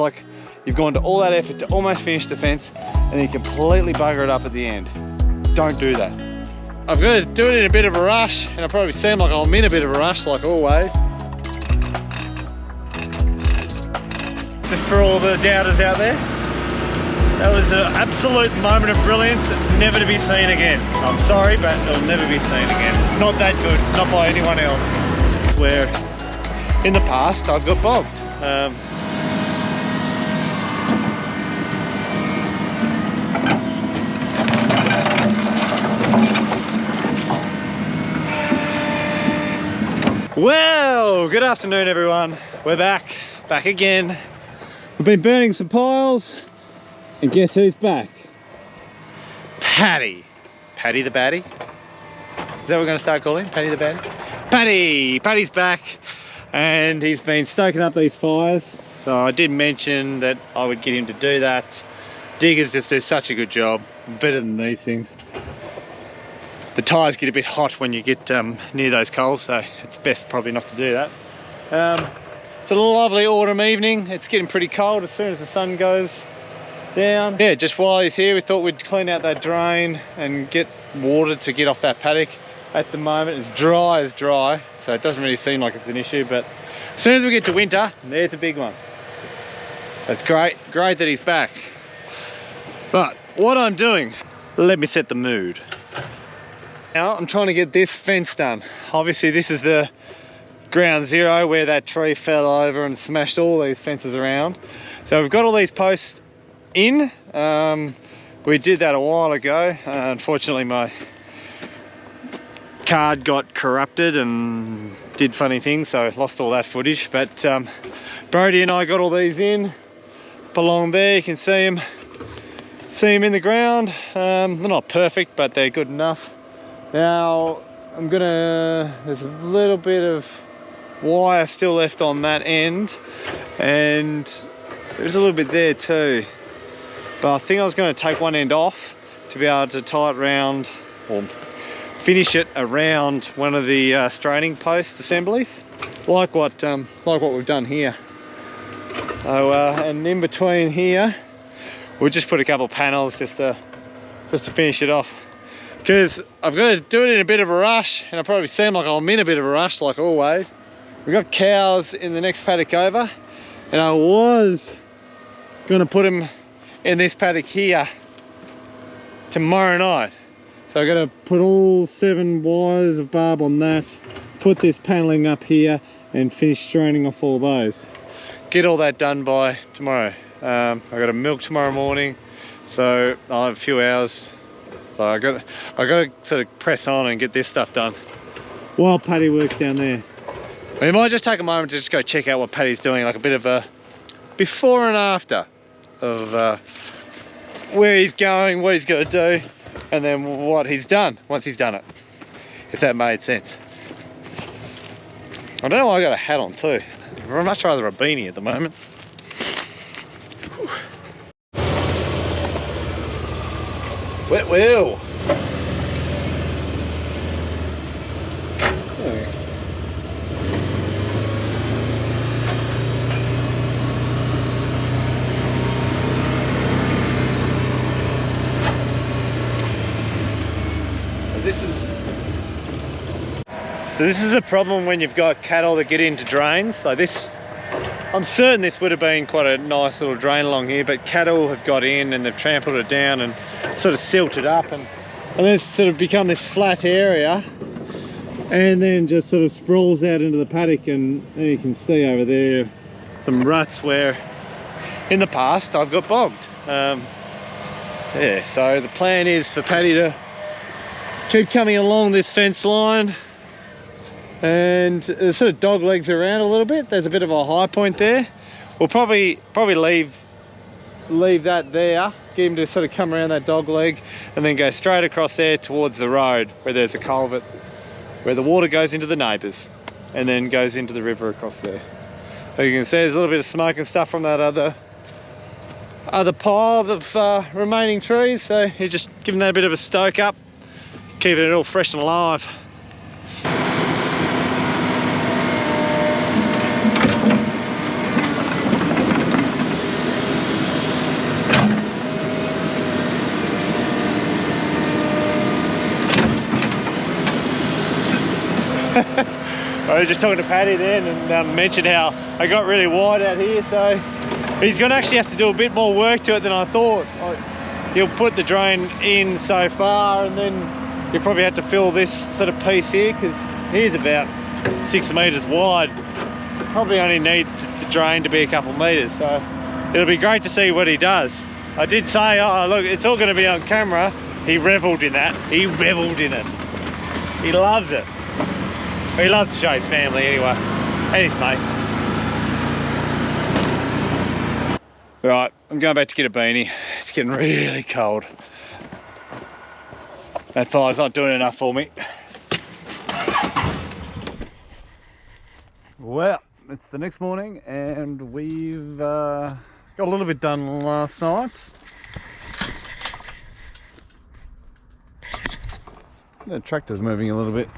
Like, you've gone to all that effort to almost finish the fence and then you completely bugger it up at the end. Don't do that. I've got to do it in a bit of a rush, and I probably seem like I'm in a bit of a rush, like always. Just for all the doubters out there, that was an absolute moment of brilliance, never to be seen again. I'm sorry, but it'll never be seen again. Not that good, not by anyone else. Where in the past I've got bogged. Well, good afternoon everyone. We're back again. We've been burning some piles, and guess who's back? Paddy. Paddy the baddie? Is that what we're going to start calling him? Paddy the baddie? Paddy's back, and he's been stoking up these fires. So I did mention that I would get him to do that. Diggers just do such a good job, better than these things. The tyres get a bit hot when you get near those coals, so it's best probably not to do that. It's a lovely autumn evening. It's getting pretty cold as soon as the sun goes down. Yeah, just while he's here, we thought we'd clean out that drain and get water to get off that paddock. At the moment, it's dry as dry, so it doesn't really seem like it's an issue, but as soon as we get to winter, there's a big one. That's great that he's back. But what I'm doing, let me set the mood. Now I'm trying to get this fence done. Obviously this is the ground zero where that tree fell over and smashed all these fences around. So we've got all these posts in. We did that a while ago. Unfortunately my card got corrupted and did funny things, so I lost all that footage. But Brody and I got all these in. Up along there you can see them in the ground. They're not perfect, but they're good enough. Now there's a little bit of wire still left on that end, and there's a little bit there too, but I think I was going to take one end off to be able to tie it round or finish it around one of the straining post assemblies, like what we've done here. So and in between here we'll just put a couple of panels just to finish it off. Because I've got to do it in a bit of a rush, and I probably seem like I'm in a bit of a rush, like always. We've got cows in the next paddock over, and I was going to put them in this paddock here tomorrow night. So I've got to put all 7 wires of barb on that, put this paneling up here, and finish straining off all those. Get all that done by tomorrow. I've got to milk tomorrow morning, so I'll have a few hours. So I got to sort of press on and get this stuff done while Paddy works down there. We might just take a moment to just go check out what Paddy's doing, like a bit of a before and after of where he's going, what he's got to do, and then what he's done once he's done it, if that made sense. I don't know why I got a hat on too. I'd much rather a beanie at the moment. Wet wheel. This is a problem when you've got cattle that get into drains. So this, I'm certain this would have been quite a nice little drain along here, but cattle have got in and they've trampled it down and sort of silted up, and it's sort of become this flat area, and then just sort of sprawls out into the paddock. And you can see over there some ruts where in the past I've got bogged. Yeah, so the plan is for Paddy to keep coming along this fence line, and there's sort of dog legs around a little bit. There's a bit of a high point there. We'll probably leave that there, get him to sort of come around that dog leg, and then go straight across there towards the road where there's a culvert where the water goes into the neighbours and then goes into the river across there. So you can see there's a little bit of smoke and stuff from that other pile of remaining trees. So you're just giving that a bit of a stoke up, keeping it all fresh and alive. I was just talking to Paddy then and mentioned how I got really wide out here, so he's going to actually have to do a bit more work to it than I thought. He'll put the drain in so far, and then you'll probably have to fill this sort of piece here, because here's about 6 metres wide. Probably only need the drain to be a couple metres, so it'll be great to see what he does. I did say, oh look, it's all going to be on camera. He revelled in that. He revelled in it. He loves it. He loves to show his family anyway, and his mates. Right, I'm going back to get a beanie. It's getting really cold. That fire's not doing enough for me. Well, it's the next morning and we've got a little bit done last night. The tractor's moving a little bit.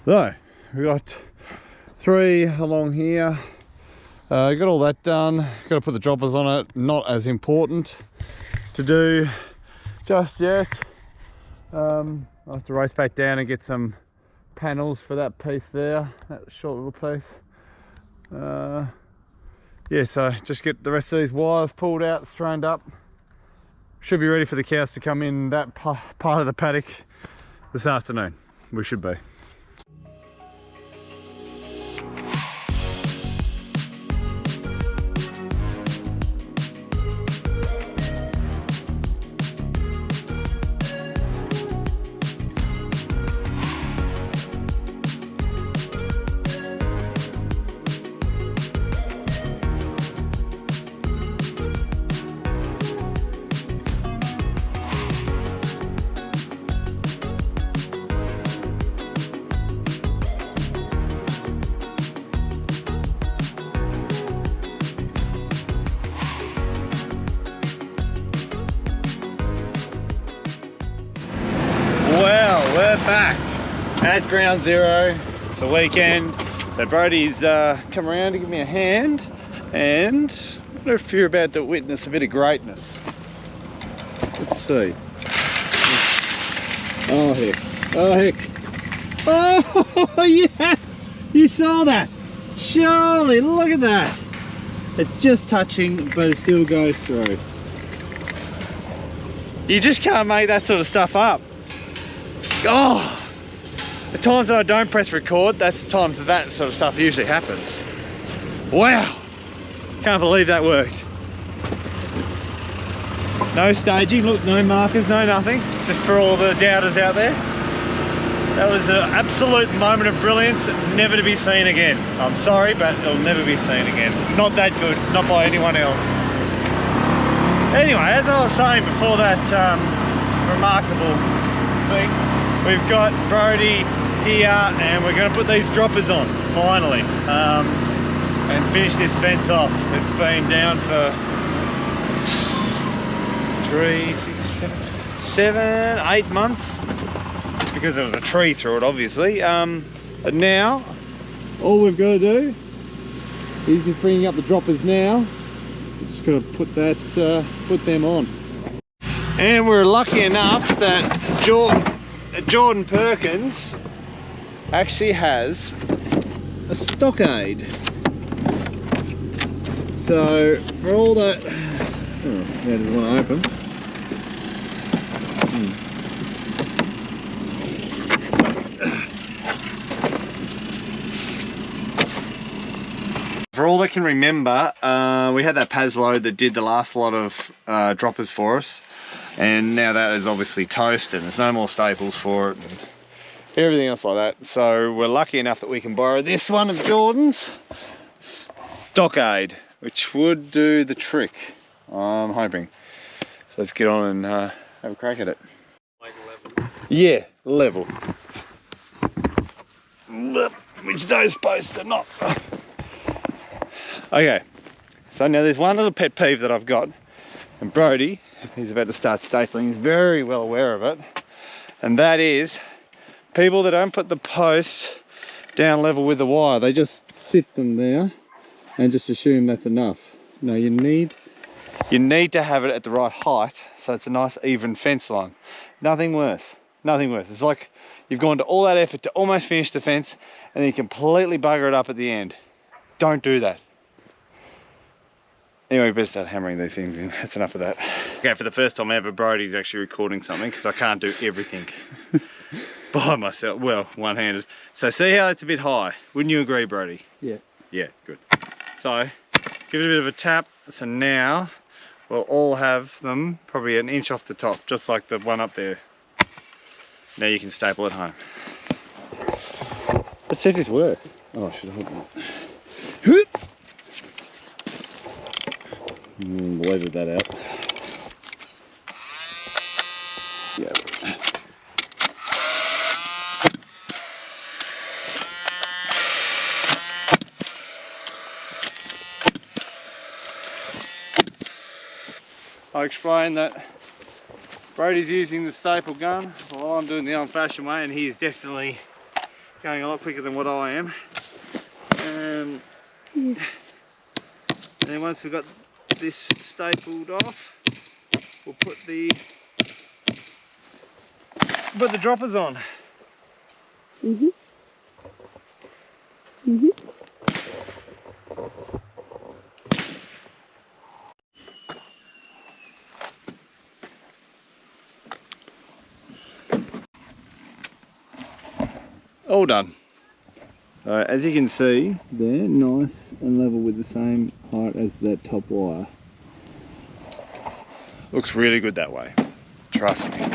So, we've got 3 along here. Got all that done. Got to put the droppers on it. Not as important to do just yet. I'll have to race back down and get some panels for that piece there, that short little piece. Yeah, so just get the rest of these wires pulled out, strained up. Should be ready for the cows to come in that part of the paddock this afternoon. We should be. Back at ground zero. It's a weekend, so Brody's come around to give me a hand, and I wonder if you're about to witness a bit of greatness. Let's see. Oh heck, oh heck, oh yeah, you saw that, surely, look at that. It's just touching, but it still goes through. You just can't make that sort of stuff up. Oh, the times that I don't press record, that's the times that sort of stuff usually happens. Wow, can't believe that worked. No staging, look, no markers, no nothing, just for all the doubters out there. That was an absolute moment of brilliance, never to be seen again. I'm sorry, but it'll never be seen again. Not that good, not by anyone else. Anyway, as I was saying before that remarkable thing, we've got Brody here and we're going to put these droppers on, finally, and finish this fence off. It's been down for 3, 6, 7, 8 months, because there was a tree through it, obviously. But now, all we've got to do is just bringing up the droppers now. We're just going to put them on. And we're lucky enough that Jordan Perkins actually has a stockade. So for all that, oh, that doesn't want to open. For all that can remember, we had that Paz load that did the last lot of droppers for us. And now that is obviously toast and there's no more staples for it and everything else like that. So we're lucky enough that we can borrow this one of Jordan's stockade, which would do the trick, I'm hoping. So let's get on and have a crack at it. Like level? Yeah, level. Which those supposed to not. Okay, so now there's one little pet peeve that I've got, and Brody, he's about to start stapling, he's very well aware of it, and that is people that don't put the posts down level with the wire. They just sit them there and just assume that's enough. No, you need to have it at the right height so it's a nice even fence line. Nothing worse, nothing worse. It's like you've gone to all that effort to almost finish the fence and then you completely bugger it up at the end. Don't do that. Anyway, we better start hammering these things in. That's enough of that. Okay, for the first time ever, Brody's actually recording something because I can't do everything by myself. Well, one-handed. So see how it's a bit high? Wouldn't you agree, Brody? Yeah. Yeah, good. So give it a bit of a tap. So now we'll all have them probably an inch off the top, just like the one up there. Now you can staple it home. Let's see if this works. Oh, should I hold that? Weathered that out. Yeah. I'll explain that Brody's using the staple gun while I'm doing the old-fashioned way, and he's definitely going a lot quicker than what I am. And then once we've got this stapled off, we'll put the droppers on. All done. As you can see, they're nice and level with the same height as that top wire. Looks really good that way, trust me.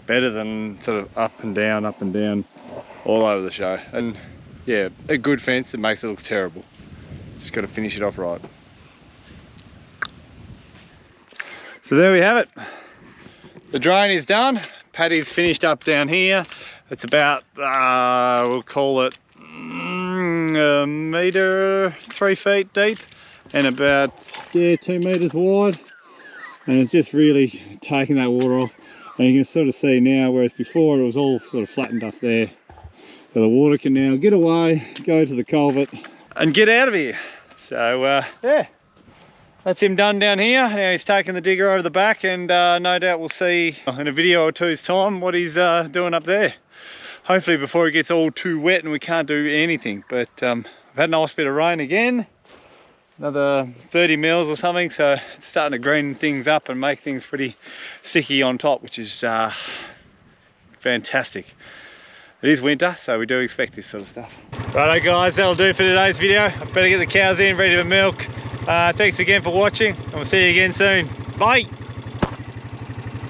Better than sort of up and down, all over the show. And yeah, a good fence that makes it look terrible. Just got to finish it off right. So there we have it. The drain is done. Paddy's finished up down here. It's about, we'll call it a metre, 3 feet deep, and about 2 metres wide. And it's just really taking that water off. And you can sort of see now, whereas before it was all sort of flattened up there. So the water can now get away, go to the culvert, and get out of here. So yeah, that's him done down here. Now he's taking the digger over the back, and no doubt we'll see in a video or two's time what he's doing up there. Hopefully before it gets all too wet and we can't do anything. But I've had a nice bit of rain again. Another 30 mils or something, so it's starting to green things up and make things pretty sticky on top, which is fantastic. It is winter, so we do expect this sort of stuff. Righto guys, that'll do for today's video. I better get the cows in, ready to milk. Thanks again for watching, and we'll see you again soon. Bye!